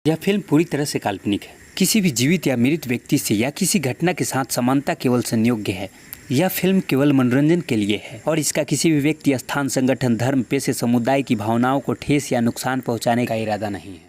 यह फिल्म पूरी तरह से काल्पनिक है। किसी भी जीवित या मृत व्यक्ति से या किसी घटना के साथ समानता केवल संयोग्य है। यह फिल्म केवल मनोरंजन के लिए है और इसका किसी भी व्यक्ति, स्थान, संगठन, धर्म, पेशे, समुदाय की भावनाओं को ठेस या नुकसान पहुंचाने का इरादा नहीं है।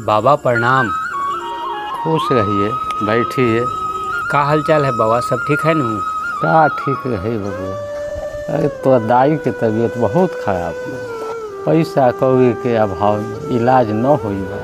बाबा प्रणाम। खुश रहिए, बैठिए। का हालचाल है बाबा, सब ठीक है नू? का ठीक रही बबुआ। अरे तो दाई के तबीयत बहुत खराब है, पैसा कौड़ी के अभाव में इलाज न हुई बा।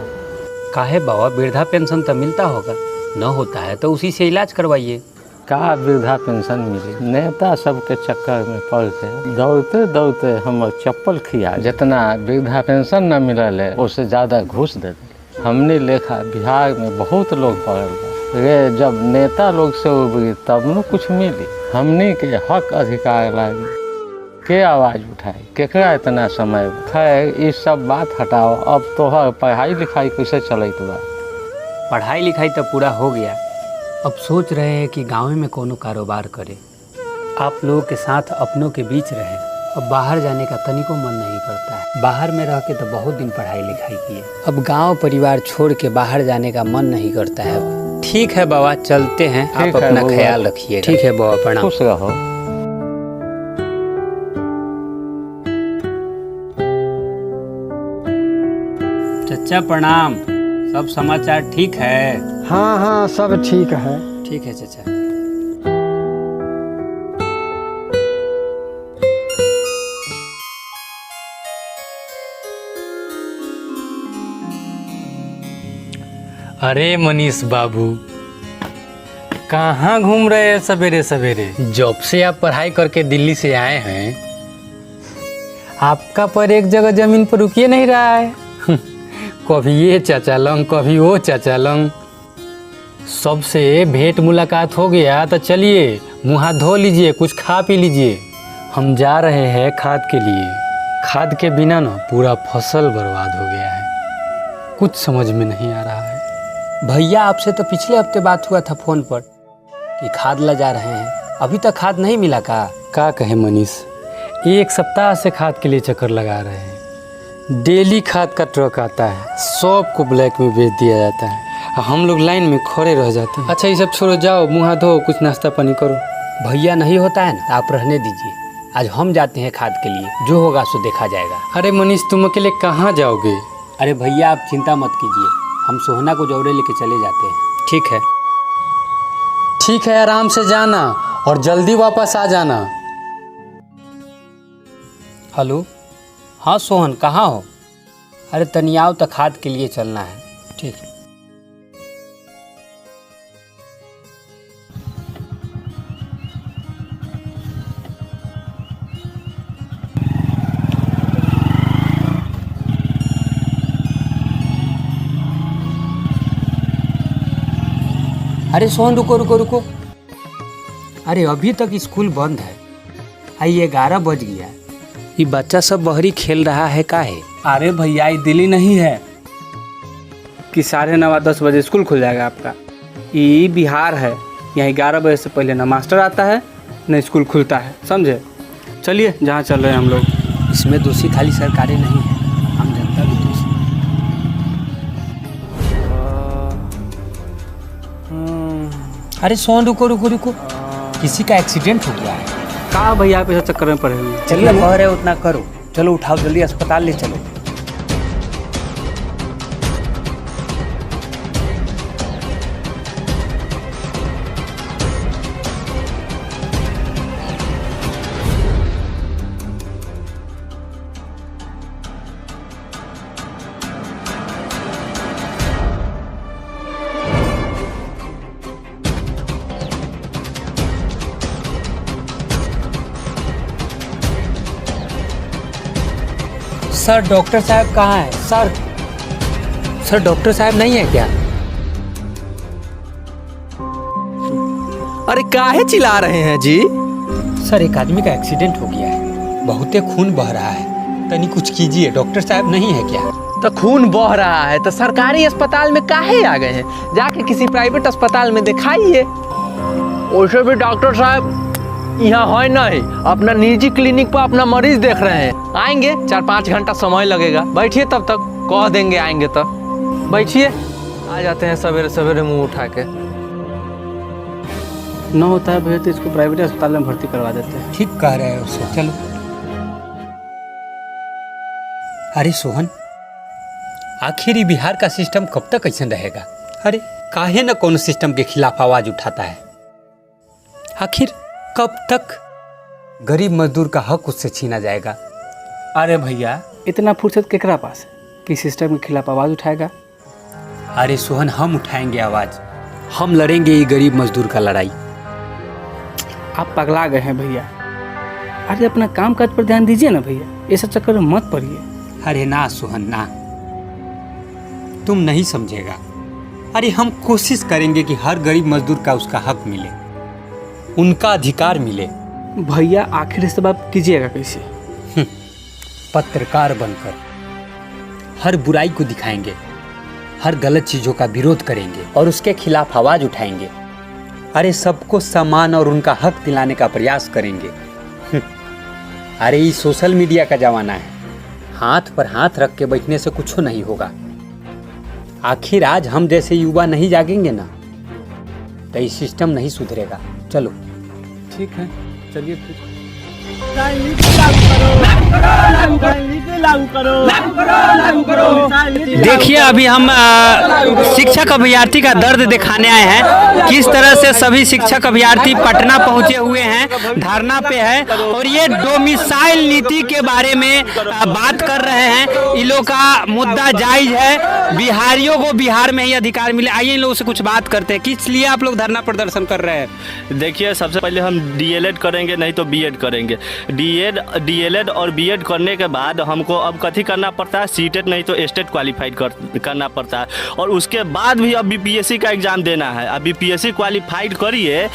काहे बाबा, वृद्धा पेंशन तो मिलता होगा, न होता है तो उसी से इलाज करवाइए। का वृद्धा पेंशन मिली? नेता सबके चक्कर में पड़ के दौड़ते दौड़ते हम चप्पल खिया। जितना वृद्धा पेंशन न मिलल है उससे ज़्यादा घूस देते। हमने लेखा बिहार में बहुत लोग पड़ल बा। रे जब नेता लोग से उबरी तब न कुछ मिली। हमने के हक अधिकार लागी के आवाज़ उठाए, केकरा इतना समय। खैर ये सब बात हटाओ, अब तोहर पढ़ाई लिखाई कैसे चलत बा? पढ़ाई लिखाई तो पूरा हो गया, अब सोच रहे हैं कि गाँव में कोनो कारोबार करें। आप लोगों के साथ अपनों के बीच रहें। अब बाहर जाने का तनिको मन नहीं करता है। बाहर में रह के तो बहुत दिन पढ़ाई लिखाई किए, अब गांव परिवार छोड़ के बाहर जाने का मन नहीं करता है। ठीक है बाबा, चलते हैं। आप अपना ख्याल रखिए। ठीक है बाबा, प्रणाम। खुश रहो। चचा प्रणाम। सब समाचार ठीक है? हाँ हाँ, सब ठीक है। ठीक है चचा। अरे मनीष बाबू, कहाँ घूम रहे हैं सवेरे सवेरे? जब से आप पढ़ाई करके दिल्ली से आए हैं, आपका पर एक जगह जमीन पर रुकिए नहीं रहा है। कभी ये चाचा लंग, कभी वो चाचा लंग। सबसे भेंट मुलाकात हो गया तो चलिए मुँह हाथ धो लीजिए, कुछ खा पी लीजिए। हम जा रहे हैं खाद के लिए। खाद के बिना ना पूरा फसल बर्बाद हो गया है, कुछ समझ में नहीं आ रहा है। भैया आपसे तो पिछले हफ्ते बात हुआ था फोन पर कि खाद ला जा रहे हैं, अभी तक खाद नहीं मिला का कहे मनीष, एक सप्ताह से खाद के लिए चक्कर लगा रहे हैं। डेली खाद का ट्रक आता है, सबको ब्लैक में बेच दिया जाता है, हम लोग लाइन में खड़े रह जाते हैं। अच्छा ये सब छोड़ो, जाओ मुँह हाथ धो, कुछ नाश्ता पानी करो। भैया नहीं होता है ना, आप रहने दीजिए। आज हम जाते हैं खाद के लिए, जो होगा सो देखा जाएगा। अरे मनीष, तुम अकेले कहाँ जाओगे? अरे भैया आप चिंता मत कीजिए, हम सोहना को जौरे लेके चले जाते हैं। ठीक है? ठीक है, आराम से जाना और जल्दी वापस आ जाना। हेलो, हाँ सोहन, कहाँ हो? अरे तनियाओ तो खाद के लिए चलना है। ठीक है। अरे सोहन, रुको रुको रुको। अरे अभी तक स्कूल बंद है, आई 11 बज गया। ये बच्चा सब बहरी खेल रहा है काहे? अरे भैया, ये दिल्ली नहीं है कि 9:30-10 बजे स्कूल खुल जाएगा आपका। ये बिहार है, यहाँ 11 बजे से पहले ना मास्टर आता है न स्कूल खुलता है, समझे? चलिए जहाँ चल रहे हैं हम लोग। इसमें दोषी खाली सरकारें नहीं है, हम जनता भी दोषी। अरे सोहन रुको रुको रुको, किसी का एक्सीडेंट हो गया है। कहाँ भैया आप ऐसा चक्कर में पड़े हुए हैं? चलिए कह रहे उतना करो, चलो उठाओ जल्दी अस्पताल ले चलो। सर डॉक्टर साहब कहाँ है? सर डॉक्टर साहब नहीं है क्या? अरे काहे चिल्ला रहे हैं जी? सर एक आदमी का एक्सीडेंट हो गया है, बहुते खून बह रहा है, तनी कुछ कीजिए। डॉक्टर साहब नहीं है क्या? तो खून बह रहा है तो सरकारी अस्पताल में काहे आ गए हैं? जाके किसी प्राइवेट अस्पताल में दिखाइए। वैसे भी डॉक्टर साहब यहाँ है नहीं, अपना निजी क्लिनिक पर अपना मरीज देख रहे हैं। आएंगे 4-5 घंटा समय लगेगा, बैठिए तब तक कह देंगे आएंगे तो। बैठिए, आ जाते हैं सवेरे सवेरे मुंह उठा के। न होता है भैया तो इसको प्राइवेट अस्पताल में भर्ती करवा देते हैं। ठीक कह रहे हो उसे, चलो। अरे सोहन, आखिर ये बिहार का सिस्टम कब तक ऐसा रहेगा? अरे काहे न कौन सिस्टम के खिलाफ आवाज उठाता है? आखिर कब तक गरीब मजदूर का हक उससे छीना जाएगा? अरे भैया इतना फुर्सत केकरा पास है कि सिस्टम के खिलाफ आवाज़ उठाएगा? अरे सोहन, हम उठाएंगे आवाज, हम लड़ेंगे ये गरीब मजदूर का लड़ाई। आप पगला गए हैं भैया। अरे अपना काम काज पर ध्यान दीजिए ना भैया, ऐसा चक्कर में मत पड़िए। अरे ना सोहन ना, तुम नहीं समझेगा। अरे हम कोशिश करेंगे कि हर गरीब मजदूर का उसका हक मिले, उनका अधिकार मिले। भैया आखिर इस बात कीजिएगा कैसे? पत्रकार बनकर हर बुराई को दिखाएंगे, हर गलत चीज़ों का विरोध करेंगे और उसके खिलाफ आवाज़ उठाएंगे। अरे सबको सम्मान और उनका हक दिलाने का प्रयास करेंगे। अरे ये सोशल मीडिया का ज़माना है, हाथ पर हाथ रख के बैठने से कुछ नहीं होगा। आखिर आज हम जैसे युवा नहीं जागेंगे ना तो ये सिस्टम नहीं सुधरेगा। चलो ठीक है, चलिए फिर। देखिए अभी हम शिक्षक अभ्यर्थी का दर्द दिखाने आए हैं। किस तरह से सभी शिक्षक अभ्यर्थी पटना पहुंचे हुए हैं, धरना पे है और ये डोमिसाइल नीति के बारे में बात कर रहे हैं। इन लोगों का मुद्दा जायज है, बिहारियों को बिहार में ही अधिकार मिले। आइए इन लोगों से कुछ बात करते हैं, किस लिए आप लोग धरना प्रदर्शन कर रहे हैं? देखिए, सबसे पहले हम डीएलएड करेंगे, नहीं तो बीएड करेंगे। डीएलएड और बीएड करने के बाद हमको अब कथी करना पड़ता है? सीटेट नहीं तो स्टेट क्वालिफाइड करना पड़ता है और उसके बाद भी अब बीपीएससी का एग्जाम देना है। अब बीपीएससी क्वालिफाइड करिए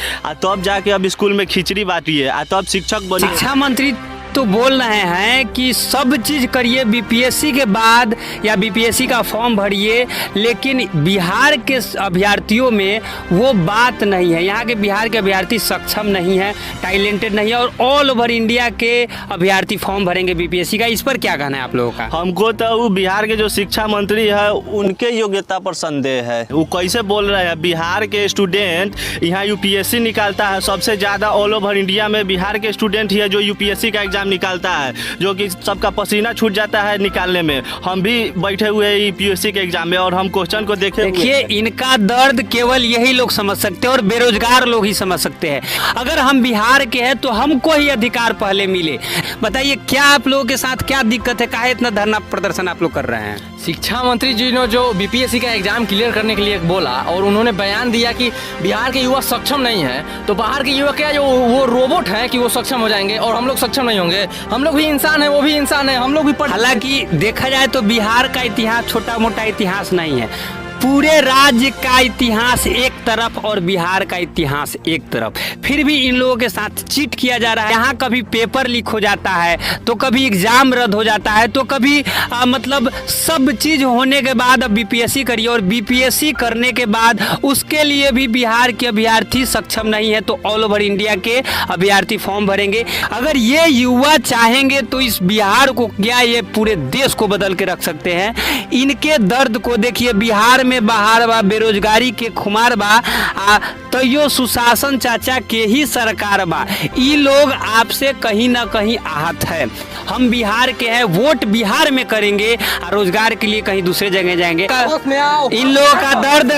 तब जाके अब स्कूल में खिचड़ी बांटिए तब शिक्षक बनिए। शिक्षा मंत्री तो बोल रहे हैं कि सब चीज़ करिए बीपीएससी के बाद या बीपीएससी का फॉर्म भरिए, लेकिन बिहार के अभ्यर्थियों में वो बात नहीं है। यहाँ के बिहार के अभ्यर्थी सक्षम नहीं है, टैलेंटेड नहीं है और ऑल ओवर इंडिया के अभ्यर्थी फॉर्म भरेंगे बीपीएससी का। इस पर क्या कहना है आप लोगों का? हमको तो वो बिहार के जो शिक्षा मंत्री है उनके योग्यता पर संदेह है। वो कैसे बोल रहे हैं? बिहार के स्टूडेंट यहाँ यूपीएससी निकालता है, सबसे ज़्यादा ऑल ओवर इंडिया में बिहार के स्टूडेंट ही है जो यूपीएससी का एग्जाम निकालता है, जो कि सबका पसीना छूट जाता है निकालने में। हम भी बैठे हुए हैं यूपीएससी के एग्जाम में और हम क्वेश्चन को देखे। देखिए, इनका दर्द केवल यही लोग समझ सकते हैं और बेरोजगार लोग ही समझ सकते हैं। अगर हम बिहार के हैं तो हमको ही अधिकार पहले मिले। बताइए क्या आप लोगों के साथ क्या दिक्कत है, काहे इतना धरना प्रदर्शन आप लोग कर रहे हैं? शिक्षा मंत्री जी ने जो बीपीएससी का एग्जाम क्लियर करने के लिए बोला और उन्होंने बयान दिया कि बिहार के युवा सक्षम नहीं है, तो बाहर के युवा क्या जो वो रोबोट है कि वो सक्षम हो जाएंगे और हम लोग सक्षम नहीं होंगे? हम लोग भी इंसान है, वो भी इंसान है, हम लोग भी हालांकि देखा जाए तो बिहार का इतिहास छोटा मोटा इतिहास नहीं है। पूरे राज्य का इतिहास एक तरफ और बिहार का इतिहास एक तरफ, फिर भी इन लोगों के साथ चीट किया जा रहा है। यहाँ कभी पेपर लीक हो जाता है, तो कभी एग्जाम रद्द हो जाता है, तो कभी मतलब सब चीज होने के बाद अब बीपीएससी करिए और बीपीएससी करने के बाद उसके लिए भी बिहार के अभ्यर्थी सक्षम नहीं है, तो ऑल ओवर इंडिया के अभ्यर्थी फॉर्म भरेंगे। अगर ये युवा चाहेंगे तो इस बिहार को क्या, ये पूरे देश को बदल के रख सकते हैं। इनके दर्द को देखिए, बिहार में बाहर बा, बेरोजगारी के खुमार बा, तो यो सुशासन चाचा के ही सरकार बा। ई लोग आपसे कहीं ना कहीं आहत है। हम बिहार के हैं, वोट बिहार में करेंगे और रोजगार के लिए कहीं दूसरे जगह जाएंगे। इन लोगों का दर्द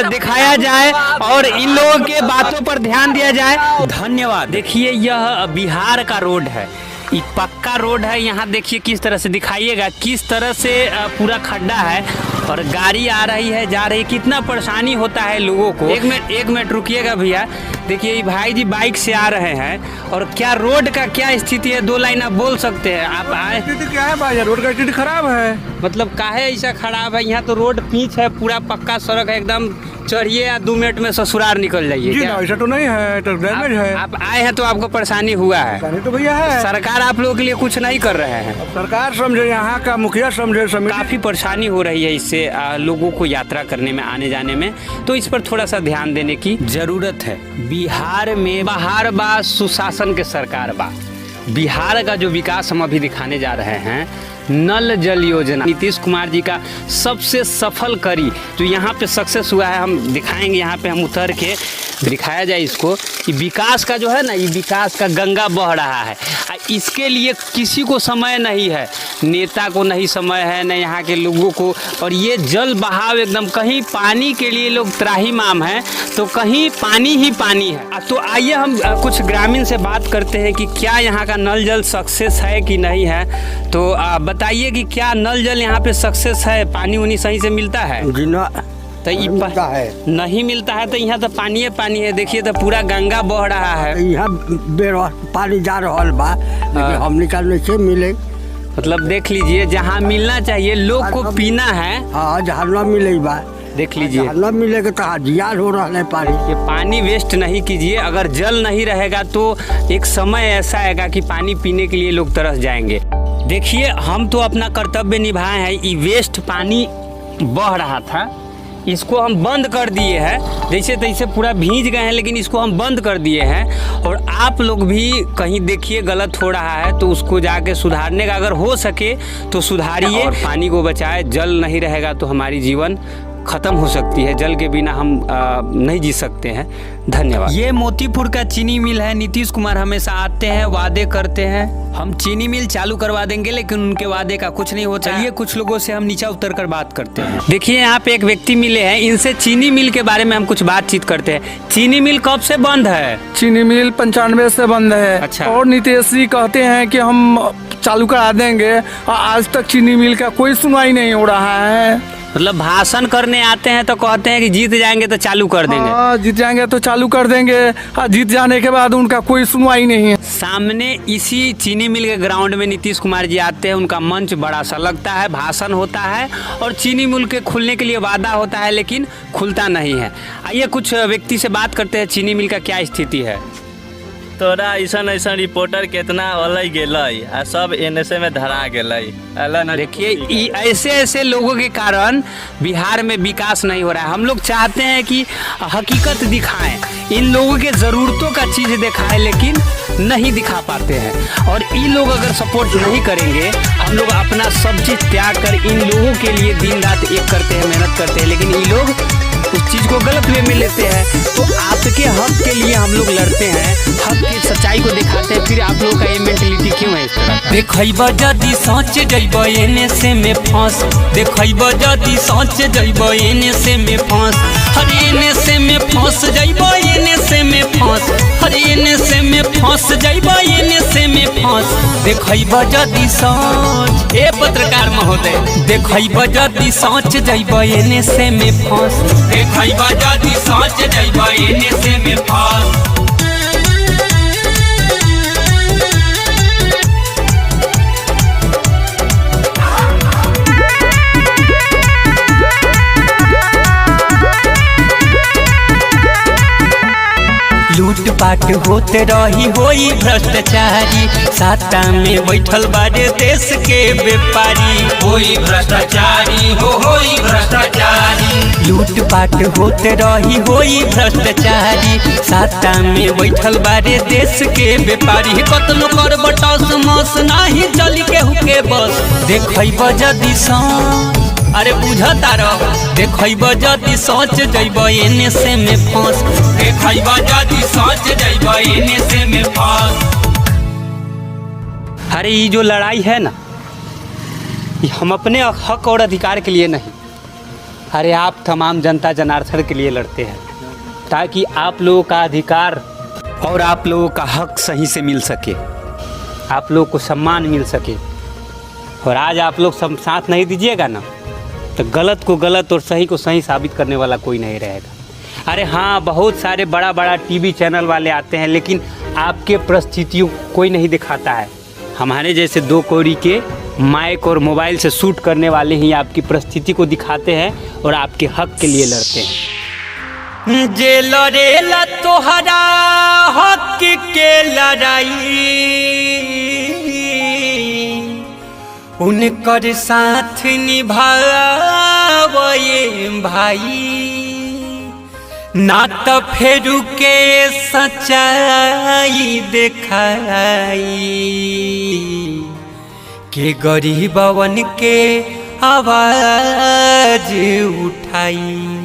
दिखाया जाए और इन लोगों के बातों पर ध्यान दिया जाए। धन्यवाद। देखिए यह बिहार का रोड है, ये पक्का रोड है। यहाँ देखिए किस तरह से दिखाइएगा, किस तरह से पूरा खड्डा है और गाड़ी आ रही है जा रही है, कितना परेशानी होता है लोगों को। एक मिनट रुकिएगा भैया। देखिए ये भाई जी बाइक से आ रहे हैं और क्या रोड का क्या स्थिति है, 2 लाइन आप बोल सकते हैं। आप आए, स्थिति क्या है भाई? रोड का स्थिति खराब है। मतलब काहे ऐसा खराब है? यहाँ तो रोड पीच है, पूरा पक्का सड़क है, एकदम चढ़िए या 2 मिनट में ससुराल निकल जाइए। जी ना, ऐसा तो नहीं है, तो डैमेज है। आप आए हैं तो आपको परेशानी हुआ है। परेशानी तो भैया है। सरकार आप लोगों के लिए कुछ नहीं कर रहे हैं। सरकार समझे, यहाँ का मुखिया समझे, काफी परेशानी हो रही है इससे लोगों को यात्रा करने में, आने जाने में, तो इस पर थोड़ा सा ध्यान देने की जरूरत है। बिहार में बाहर बा सुशासन के सरकार बा। बिहार का जो विकास हम अभी दिखाने जा रहे हैं, नल जल योजना नीतीश कुमार जी का सबसे सफल करी जो यहाँ पे सक्सेस हुआ है, हम दिखाएंगे। यहाँ पे हम उतर के दिखाया जाए इसको कि विकास का जो है ना, ये विकास का गंगा बह रहा है। इसके लिए किसी को समय नहीं है, नेता को नहीं समय है, न यहाँ के लोगों को। और ये जल बहाव एकदम, कहीं पानी के लिए लोग त्राहिमाम हैं तो कहीं पानी ही पानी है। तो आइए हम कुछ ग्रामीण से बात करते हैं कि क्या यहाँ का नल जल सक्सेस है कि नहीं है। तो बताइए कि क्या नल जल यहाँ पे सक्सेस है, पानी उनी सही से मिलता है? तो ये नहीं मिलता है, तो यहाँ तो पानी है। देखिए तो पूरा गंगा बह रहा है, यहाँ पानी जा रहा बा, लेकिन हम निकालने से मिले। मतलब देख लीजिए, जहाँ मिलना चाहिए लोग को पीना है, हाँ, जहाँ न मिले बा देख लीजिए, न मिलेगा तो जियान हो रहा है पानी। ये पानी वेस्ट नहीं कीजिए। अगर जल नहीं रहेगा तो एक समय ऐसा आएगा कि पानी पीने के लिए लोग तरस जाएंगे। देखिए हम तो अपना कर्तव्य निभाए हैं। ये वेस्ट पानी बह रहा था, इसको हम बंद कर दिए हैं। जैसे तैसे पूरा भीज गए हैं, लेकिन इसको हम बंद कर दिए हैं। और आप लोग भी कहीं देखिए गलत हो रहा है तो उसको जाके सुधारने का अगर हो सके तो सुधारिए और पानी को बचाए। जल नहीं रहेगा तो हमारी जीवन खत्म हो सकती है। जल के बिना हम नहीं जी सकते हैं। धन्यवाद। ये मोतीपुर का चीनी मिल है। नीतीश कुमार हमेशा आते हैं, वादे करते हैं हम चीनी मिल चालू करवा देंगे, लेकिन उनके वादे का कुछ नहीं होता। चलिए कुछ लोगों से हम नीचे उतर कर बात करते हैं। देखिए यहाँ पे एक व्यक्ति मिले हैं, इनसे चीनी मिल के बारे में हम कुछ बातचीत करते हैं। चीनी मिल कब से बंद है? चीनी मिल 95 से बंद है। अच्छा। और नीतीश जी कहते हैं कि हम चालू करा देंगे, और आज तक चीनी मिल का कोई सुनवाई नहीं हो रहा है। मतलब भाषण करने आते हैं तो कहते हैं कि जीत जाएंगे तो चालू कर देंगे। हाँ, जीत जाएंगे तो चालू कर देंगे, और जीत जाने के बाद उनका कोई सुनवाई नहीं है। सामने इसी चीनी मिल के ग्राउंड में नीतीश कुमार जी आते हैं, उनका मंच बड़ा सा लगता है, भाषण होता है और चीनी मिल के खुलने के लिए वादा होता है, लेकिन खुलता नहीं है। आइए कुछ व्यक्ति से बात करते हैं, चीनी मिल का क्या स्थिति है। तोरा ऐसा रिपोर्टर कितना अलग गेलई आ सब एनएसए में धरा गेलई। देखिए ऐसे लोगों के कारण बिहार में विकास नहीं हो रहा है। हम लोग चाहते हैं कि हकीकत दिखाएं, इन लोगों के ज़रूरतों का चीज़ दिखाएं, लेकिन नहीं दिखा पाते हैं। और ये लोग अगर सपोर्ट नहीं करेंगे, हम लोग अपना सब चीज़ त्याग कर इन लोगों के लिए दिन रात एक करते हैं, मेहनत करते हैं, लेकिन ये लोग उस चीज़ को गलत वे में लेते हैं। तो आपके हक के लिए हम लोग लड़ते हैं, हक की सच्चाई को दिखाते हैं। फिर आप लोगों का ये मेंटलिटी क्यों है इस तरह? देखब जदि सोच जइब एने से में फंस, देखब जदि सोच जइब एने से में फंस, हर एने से में फंस जइब एने से में फंस, हर एने से में फंस जइब एने से में फंस। देखब जदि सोच, ए पत्रकार महोदय, देखब जदि सोच जइब एने से में फंस, देखब जदि सोच जइब एने से में फंस। लूटपाट होते रही होई भ्रष्टाचारी, साता में बैठल बारे देश के व्यापारी। होई भ्रष्टाचारी होई भ्रष्टाचारी, लूटपाट होते रही होई भ्रष्टाचारी, साता में बैठल बारे देश के व्यापारी। कतनो कर बटस मस नाही जली के हुके बस, देखब जदि अरे बुझता रह देखब जदि सोच जइब एने से में फंस देखब जदि सोच जइब एने से में फंस। अरे ये जो लड़ाई है ना, ये हम अपने हक और अधिकार के लिए नहीं, अरे आप तमाम जनता जनार्दन के लिए लड़ते हैं, ताकि आप लोगों का अधिकार और आप लोगों का हक सही से मिल सके, आप लोगों को सम्मान मिल सके। और आज आप लोग सब साथ नहीं दीजिएगा ना, तो गलत को गलत और सही को सही साबित करने वाला कोई नहीं रहेगा। अरे हाँ, बहुत सारे बड़ा बड़ा टीवी चैनल वाले आते हैं, लेकिन आपके परिस्थितियों कोई नहीं दिखाता है। हमारे जैसे दो कौड़ी के माइक और मोबाइल से शूट करने वाले ही आपकी परिस्थिति को दिखाते हैं और आपके हक के लिए लड़ते हैं। जे लड़ेला तोहरा हक के लड़ाई उनकर साथ निभावे भाई, ना तो फेरू के सच्चाई देखाई के गरीबवन के आवाज उठाई।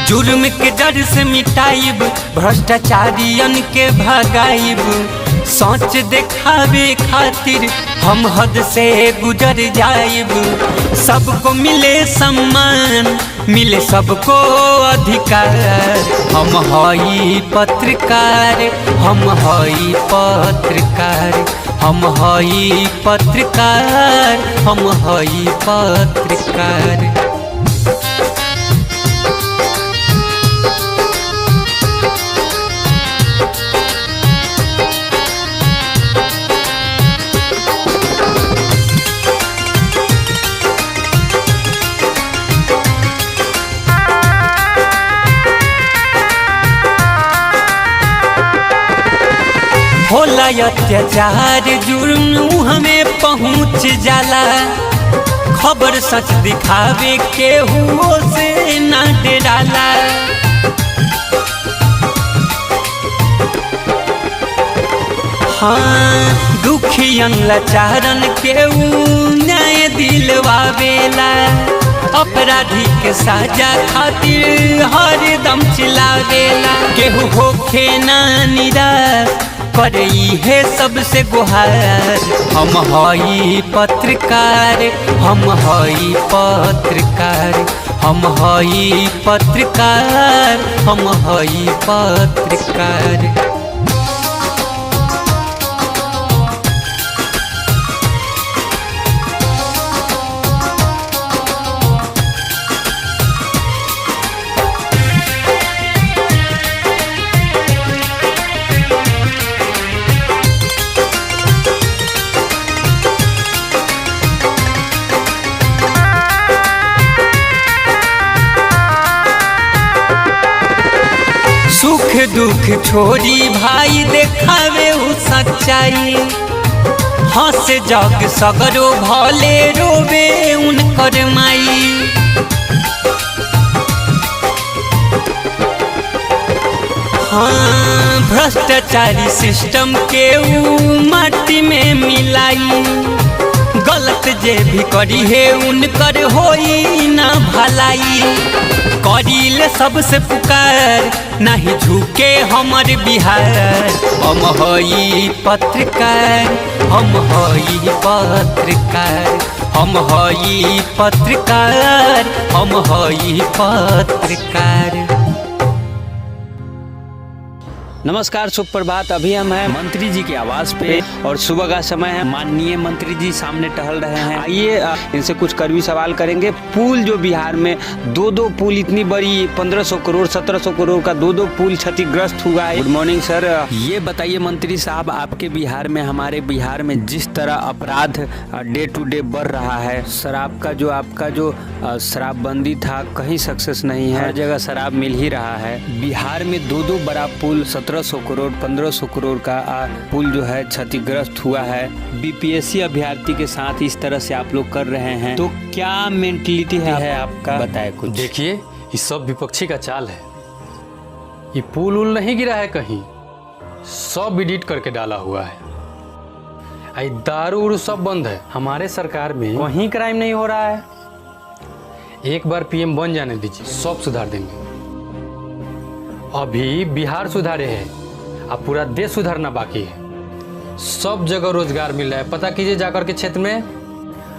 जुर्म के जड़ से मिटाइब, भ्रष्टाचारियन के भगाइब, सोच देखावे खातिर हम हद से गुजर जाइब। सबको मिले सम्मान, मिले सबको अधिकार, हम हई पत्रकार, हम हई पत्रकार, हम हई पत्रकार, हम हई पत्रकार। होला अत्याचार जुर्म हमें पहुँच जाला, खबर सच दिखावे के हुओ से ना डराला। हाँ, दुखियन लाचारन के न्याय दिलवावेला, अपराधी के साजा खातिर हर दम चिल्लावेला। केहू होखे ना निराश करे है सबसे गुहार, हम हई पत्रकार, हम हई पत्रकार, हम हई पत्रकार, हम हई पत्रकार। सुख दुख छोड़ी भाई देखावे उ सच्चाई, हंस जग सगरो भले रोवे उनकर माई। हाँ, भ्रष्टाचारी सिस्टम के उ माटी में मिलाई, गलत जे भी करी है उनकर होई ना भलाई। करीले सबसे पुकार, नहीं झुके हमर बिहार, हम हई पत्रकार, हम हई पत्रकार, हम हई पत्रकार, हम हई पत्रकार। नमस्कार, शुभ प्रभात। अभी हम हैं मंत्री जी के आवास पे और सुबह का समय है। माननीय मंत्री जी सामने टहल रहे हैं। आइए इनसे कुछ कड़वी सवाल करेंगे। पुल जो बिहार में दो पुल, इतनी बड़ी 1500 करोड़ 1700 करोड़ का दो पुल क्षतिग्रस्त हुआ है। Good morning sir. ये बताइए मंत्री साहब, आपके बिहार में, हमारे बिहार में जिस तरह अपराध डे टू डे बढ़ रहा है, शराब का जो शराबबंदी था कहीं सक्सेस नहीं है, हर जगह शराब मिल ही रहा है। बिहार में दो बड़ा पुल 1700 करोड़ 1500 करोड़ का पुल जो है क्षतिग्रस्त हुआ है। बीपीएससी अभ्यर्थी के साथ इस तरह से आप लोग कर रहे हैं, तो क्या मेंटलिटी है आपका, बताए कुछ। देखिए, ये सब विपक्षी का चाल है। ये पुल उल नहीं गिरा है कहीं, सब एडिट करके डाला हुआ है। आई दारू उरू सब बंद है। हमारे सरकार में कहीं क्राइम नहीं हो रहा है। एक बार पीएम बन जाने दीजिए, सब सुधार देंगे। अभी बिहार सुधारे हैं, अब पूरा देश सुधारना बाकी है। सब जगह रोजगार मिल रहा है, पता कीजिए जाकर के क्षेत्र में।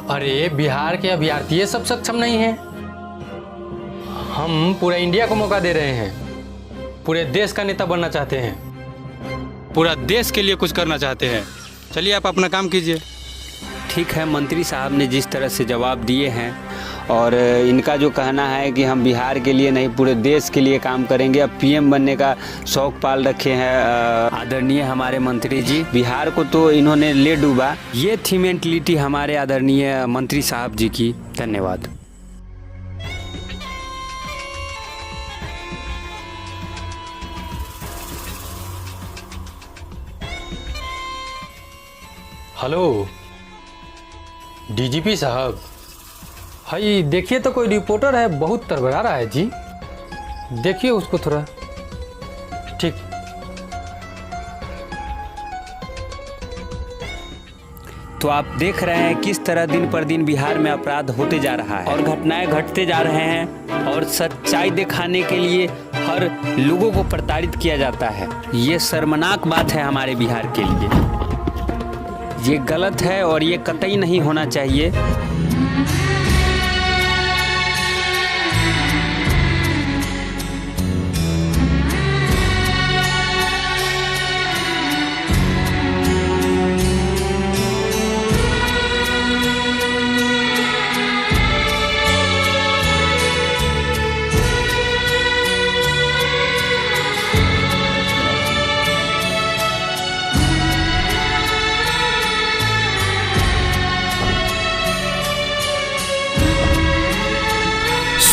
अरे बिहार के अभ्यर्थी सब सक्षम नहीं है। हम पूरा इंडिया को मौका दे रहे हैं, पूरे देश का नेता बनना चाहते हैं, पूरा देश के लिए कुछ करना चाहते हैं। चलिए आप अपना काम कीजिए। ठीक है, मंत्री साहब ने जिस तरह से जवाब दिए हैं और इनका जो कहना है कि हम बिहार के लिए नहीं पूरे देश के लिए काम करेंगे, अब पीएम बनने का शौक पाल रखे हैं आदरणीय हमारे मंत्री जी। बिहार को तो इन्होंने ले डूबा। ये थी मेंटलिटी हमारे आदरणीय मंत्री साहब जी की। धन्यवाद। हेलो डीजीपी साहब, हाई देखिए तो कोई रिपोर्टर है, बहुत तड़बड़ा रहा है जी। देखिए उसको थोड़ा। ठीक। तो आप देख रहे हैं किस तरह दिन पर दिन बिहार में अपराध होते जा रहा है और घटनाएं घटते जा रहे हैं और सच्चाई दिखाने के लिए हर लोगों को प्रताड़ित किया जाता है। ये शर्मनाक बात है हमारे बिहार के लिए। ये गलत है और ये कतई नहीं होना चाहिए।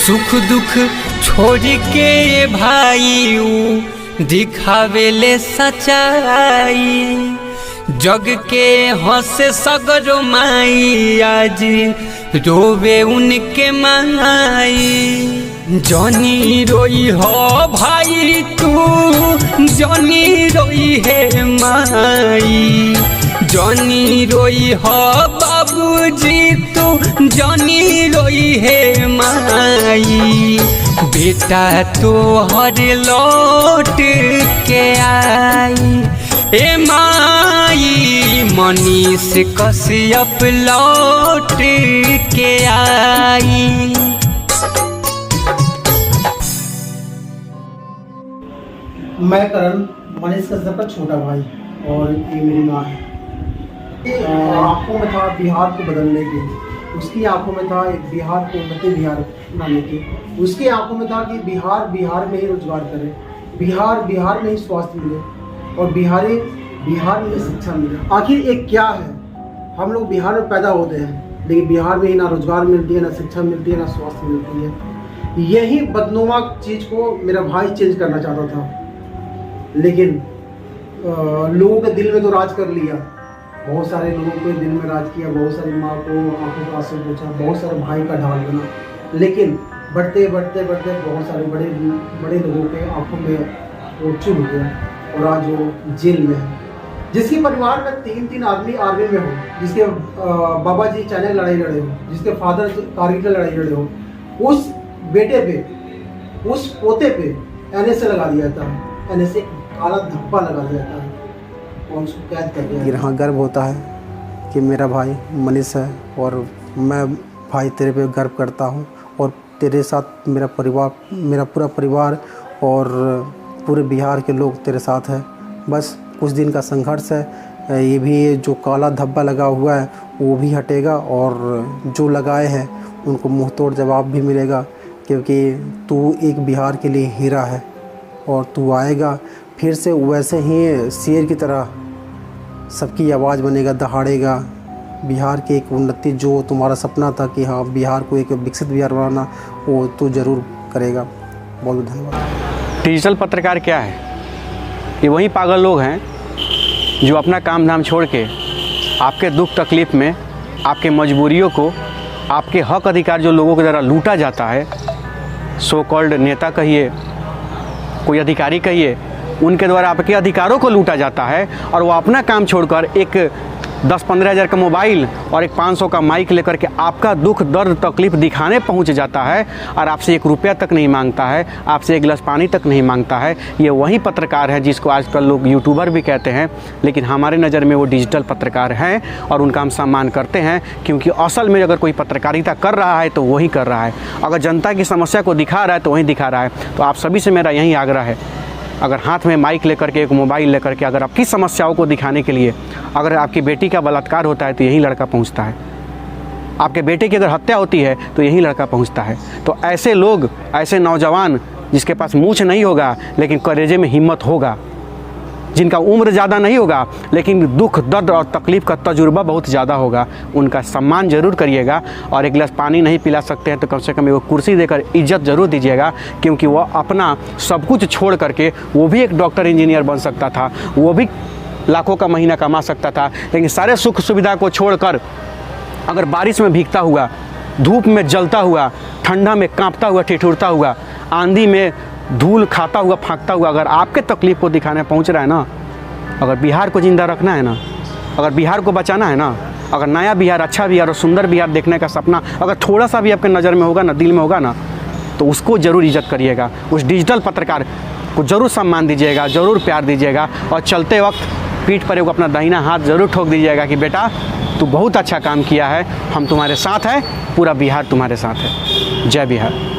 सुख दुख छोड़ के भाई दिखावेले सच्चाई, जग के हंसे सगरो माई आज रोवे उनके माई। जनी रोई हो भाई तू, जनी रोई है माई, जनी रोई हो बाबूजी तू, जनी रोई है माई। बेटा तो हर लौट के आई, ए माई मनीष कश्यप लौट के आई। मैं करण, मनीष कश्यप का छोटा भाई, और ये मेरी माँ है। आँखों में था बिहार को बदलने की, उसकी आंखों में था एक बिहार को उन्नति बिहार बनाने की, उसकी आंखों में था कि बिहार में ही रोजगार करे, बिहार में ही स्वास्थ्य मिले और बिहार में ही शिक्षा मिले। आखिर एक क्या है, हम लोग बिहार में पैदा होते हैं लेकिन बिहार में ही ना रोजगार मिलती है, ना शिक्षा मिलती है, ना स्वास्थ्य मिलती है। यही बदनुमा चीज़ को मेरा भाई चेंज करना चाहता था, लेकिन लोगों के दिल में तो राज कर लिया। बहुत सारे लोगों के दिल में राज किया, बहुत सारी माँ को आंखों का आंसू पूछा, बहुत सारे भाई का ढाल बना, लेकिन बढ़ते बहुत सारे बड़े लोगों के आंखों में वो चुभ गया और आज वो जेल में है। जिसके परिवार में तीन आदमी आर्मी में हो, जिसके बाबा जी चाइना लड़ाई लड़े हो, जिसके फादर कारगिल की लड़ाई लड़े हो, उस बेटे पे, उस पोते पे NSA लगा दिया था, NSA काला धब्बा लगा दिया था और उसको कैद कर दिया। हाँ, गर्व होता है कि मेरा भाई मनीष है और मैं भाई तेरे पे गर्व करता हूँ और तेरे साथ मेरा पूरा परिवार और पूरे बिहार के लोग तेरे साथ हैं। बस कुछ दिन का संघर्ष है, ये भी जो काला धब्बा लगा हुआ है वो भी हटेगा और जो लगाए हैं उनको मुंह तोड़ जवाब भी मिलेगा, क्योंकि तू एक बिहार के लिए हीरा है और तू आएगा फिर से वैसे ही शेर की तरह सबकी आवाज़ बनेगा, दहाड़ेगा। बिहार की एक उन्नति जो तुम्हारा सपना था कि हाँ बिहार को एक विकसित बिहार बनाना, वो तू ज़रूर करेगा। बहुत बहुत धन्यवाद। डिजिटल पत्रकार क्या है? ये वही पागल लोग हैं जो अपना काम धाम छोड़ के आपके दुख तकलीफ़ में, आपके मजबूरियों को, आपके हक अधिकार जो लोगों के द्वारा लूटा जाता है, सो कॉल्ड नेता कहिए, कोई अधिकारी कहिए, उनके द्वारा आपके अधिकारों को लूटा जाता है और वो अपना काम छोड़कर एक 10-15 हज़ार का मोबाइल और एक 500 का माइक लेकर के आपका दुख दर्द तकलीफ़ दिखाने पहुंच जाता है और आपसे 1 रुपया तक नहीं मांगता है, आपसे 1 गिलास पानी तक नहीं मांगता है। ये वही पत्रकार है जिसको आजकल लोग यूट्यूबर भी कहते हैं, लेकिन हमारे नज़र में वो डिजिटल पत्रकार हैं और उनका हम सम्मान करते हैं, क्योंकि असल में अगर कोई पत्रकारिता कर रहा है तो वही कर रहा है। अगर जनता की समस्या को दिखा रहा है तो वही दिखा रहा है। तो आप सभी से मेरा यही आग्रह है, अगर हाथ में माइक लेकर के, एक मोबाइल लेकर के, अगर आपकी समस्याओं को दिखाने के लिए, अगर आपकी बेटी का बलात्कार होता है तो यही लड़का पहुंचता है, आपके बेटे की अगर हत्या होती है तो यही लड़का पहुंचता है। तो ऐसे लोग, ऐसे नौजवान जिसके पास मूंछ नहीं होगा लेकिन कलेजे में हिम्मत होगा, जिनका उम्र ज़्यादा नहीं होगा लेकिन दुख दर्द और तकलीफ़ का तजुर्बा बहुत ज़्यादा होगा, उनका सम्मान ज़रूर करिएगा। और 1 गिलास पानी नहीं पिला सकते हैं तो कम से कम वो कुर्सी देकर इज्जत ज़रूर दीजिएगा, क्योंकि वो अपना सब कुछ छोड़ करके, वो भी एक डॉक्टर इंजीनियर बन सकता था, वो भी लाखों का महीना कमा सकता था, लेकिन सारे सुख सुविधा को छोड़कर अगर बारिश में भीगता हुआ, धूप में जलता हुआ, ठंडा में काँपता हुआ, ठिठुरता हुआ, आंधी में धूल खाता हुआ, फाँकता हुआ अगर आपके तकलीफ़ को दिखाने पहुंच रहा है ना, अगर बिहार को ज़िंदा रखना है ना, अगर बिहार को बचाना है ना, अगर नया बिहार, अच्छा बिहार और सुंदर बिहार देखने का सपना अगर थोड़ा सा भी आपके नज़र में होगा ना, दिल में होगा ना, तो उसको ज़रूर इज्जत करिएगा, उस डिजिटल पत्रकार को ज़रूर सम्मान दीजिएगा, ज़रूर प्यार दीजिएगा और चलते वक्त पीठ पर एक अपना दाहिना हाथ ज़रूर ठोक दीजिएगा कि बेटा तू बहुत अच्छा काम किया है, हम तुम्हारे साथ हैं, पूरा बिहार तुम्हारे साथ है। जय बिहार।